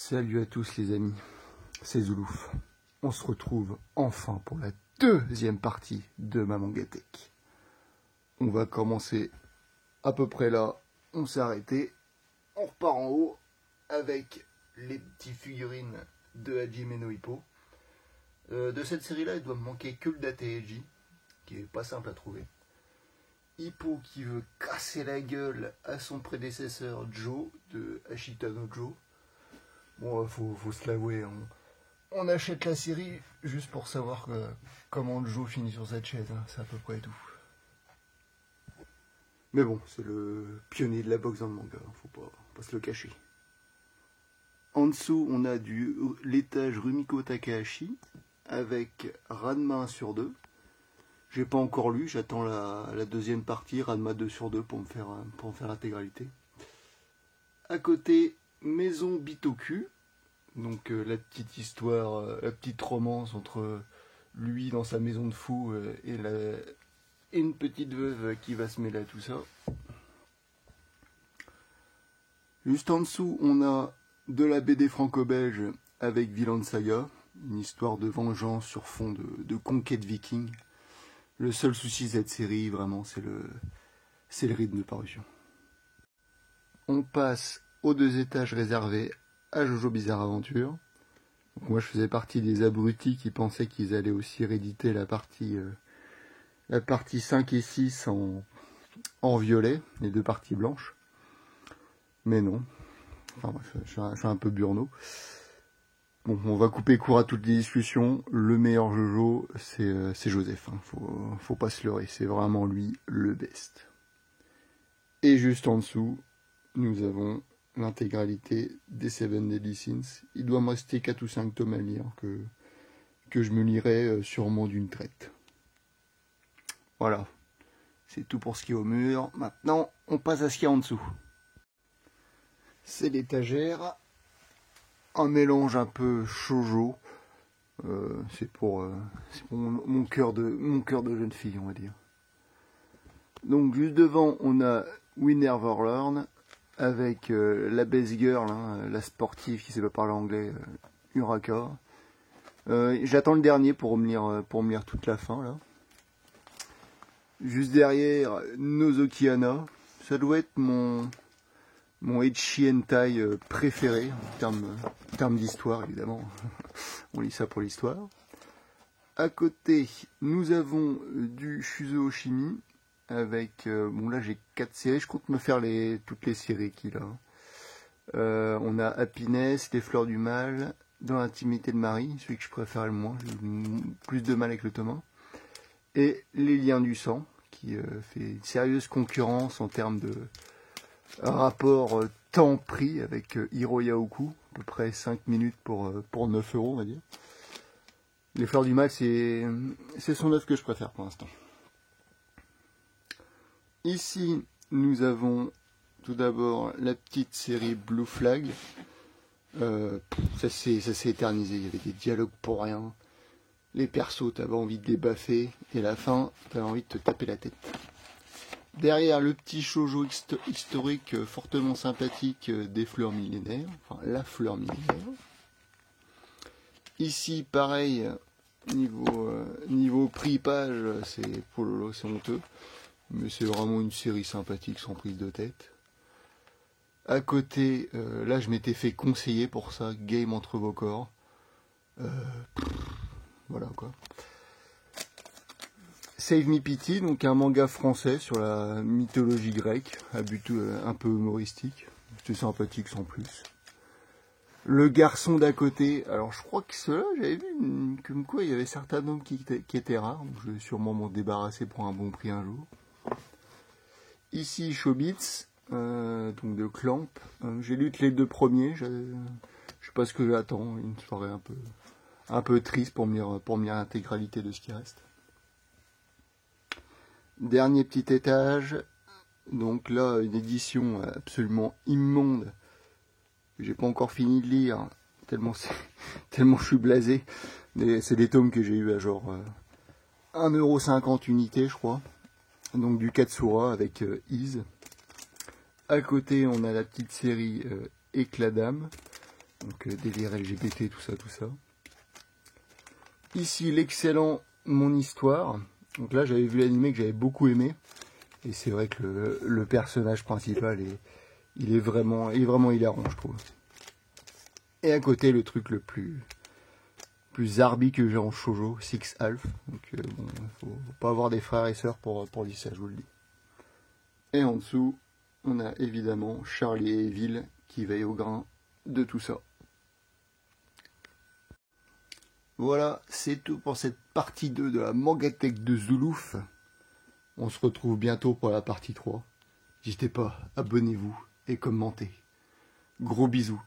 Salut à tous les amis, c'est Zoulouf. On se retrouve enfin pour la deuxième partie de ma Mangatech. On va commencer à peu près là, on s'est arrêté, on repart en haut avec les petites figurines de Hajime no Ippo. De cette série-là, il doit me manquer que le Dateiji, qui est pas simple à trouver. Hippo qui veut casser la gueule à son prédécesseur Joe, de Ashita no Joe. Bon, faut se l'avouer, on achète la série juste pour savoir comment Joe finit sur cette chaise, hein, c'est à peu près tout. Mais bon, c'est le pionnier de la boxe dans le manga, faut pas se le cacher. En dessous, on a l'étage Rumiko Takahashi, avec Ranma 1 sur 2. J'ai pas encore lu, j'attends la deuxième partie, Ranma 2 sur 2, pour en faire l'intégralité. À côté, Maison Bitoku, donc la petite histoire, la petite romance entre lui dans sa maison de fou et une petite veuve qui va se mêler à tout ça. Juste en dessous, on a de la BD franco-belge avec Vinland Saga, une histoire de vengeance sur fond de conquête viking. Le seul souci de cette série, vraiment, c'est le rythme de parution. On passe aux 2 étages réservés à Jojo Bizarre Adventure. Donc moi, je faisais partie des abrutis qui pensaient qu'ils allaient aussi rééditer la partie 5 et 6 en violet, les 2 parties blanches. Mais non. Enfin bref, je suis un peu burno. Bon, on va couper court à toutes les discussions. Le meilleur Jojo, c'est Joseph. Hein. Faut pas se leurrer, c'est vraiment lui le best. Et juste en dessous, nous avons l'intégralité des 7 Deadly Sins. Il doit me rester 4 ou 5 tomes à lire que je me lirai sûrement d'une traite. Voilà, c'est tout pour ce qui est au mur. Maintenant, on passe à ce qu'il y a en dessous. C'est l'étagère, un mélange un peu shoujo. C'est pour mon cœur de jeune fille, on va dire. Donc juste devant, on a We Never Learn avec la best girl, hein, la sportive qui sait pas parler anglais, Uraka. J'attends le dernier pour me lire toute la fin là. Juste derrière, Nozoki Hana. Ça doit être mon ecchi hentai préféré en termes d'histoire évidemment. On lit ça pour l'histoire. À côté, nous avons du Shuzo Oshimi avec bon là j'ai 4 séries, je compte me faire toutes les séries qu'il a. On a Happiness, Les Fleurs du Mal, Dans l'intimité de Marie, celui que je préfère le moins, j'ai eu plus de mal avec le tome 1. Et Les Liens du Sang, qui fait une sérieuse concurrence en termes de rapport temps-prix avec Hiro Yaoku, à peu près 5 minutes pour 9 €, on va dire. Les Fleurs du Mal, c'est son œuvre que je préfère pour l'instant. Ici, nous avons tout d'abord la petite série Blue Flag. Ça s'est éternisé, il y avait des dialogues pour rien. Les persos, t'avais envie de les baffer, et à la fin, t'avais envie de te taper la tête. Derrière, le petit shoujo historique fortement sympathique des fleurs millénaires, enfin la fleur millénaire. Ici, pareil, niveau prix page, c'est pololo, c'est honteux. Mais c'est vraiment une série sympathique sans prise de tête. À côté, là je m'étais fait conseiller pour ça, Game entre vos corps. Voilà quoi. Save Me Pity, donc un manga français sur la mythologie grecque, à but un peu humoristique. C'était sympathique sans plus. Le garçon d'à côté, alors je crois que ceux-là, j'avais vu comme quoi il y avait certains noms qui étaient rares, donc je vais sûrement m'en débarrasser pour un bon prix un jour. Ici, Chobits, donc de Clamp. J'ai lu que les 2 premiers. Je sais pas ce que j'attends. Une soirée un peu triste pour me lire l'intégralité de ce qui reste. Dernier petit étage. Donc là, une édition absolument immonde. J'ai pas encore fini de lire. Tellement je suis blasé. C'est des tomes que j'ai eu à genre 1,50 € unité, je crois. Donc du Katsura avec Is. À côté, on a la petite série Éclat d'âme. Donc délire LGBT, tout ça, tout ça. Ici, l'excellent Mon Histoire. Donc là, j'avais vu l'animé que j'avais beaucoup aimé. Et c'est vrai que le personnage principal, il est vraiment hilarant, je trouve. Et à côté, le truc le plus zarbi que j'ai en shoujo, Six Half. Donc bon, faut pas avoir des frères et sœurs pour lire ça, je vous le dis. Et en dessous, on a évidemment Charlie et Evil qui veillent au grain de tout ça. Voilà, c'est tout pour cette partie 2 de la Mangatech de Zoulouf. On se retrouve bientôt pour la partie 3. N'hésitez pas, abonnez-vous et commentez. Gros bisous.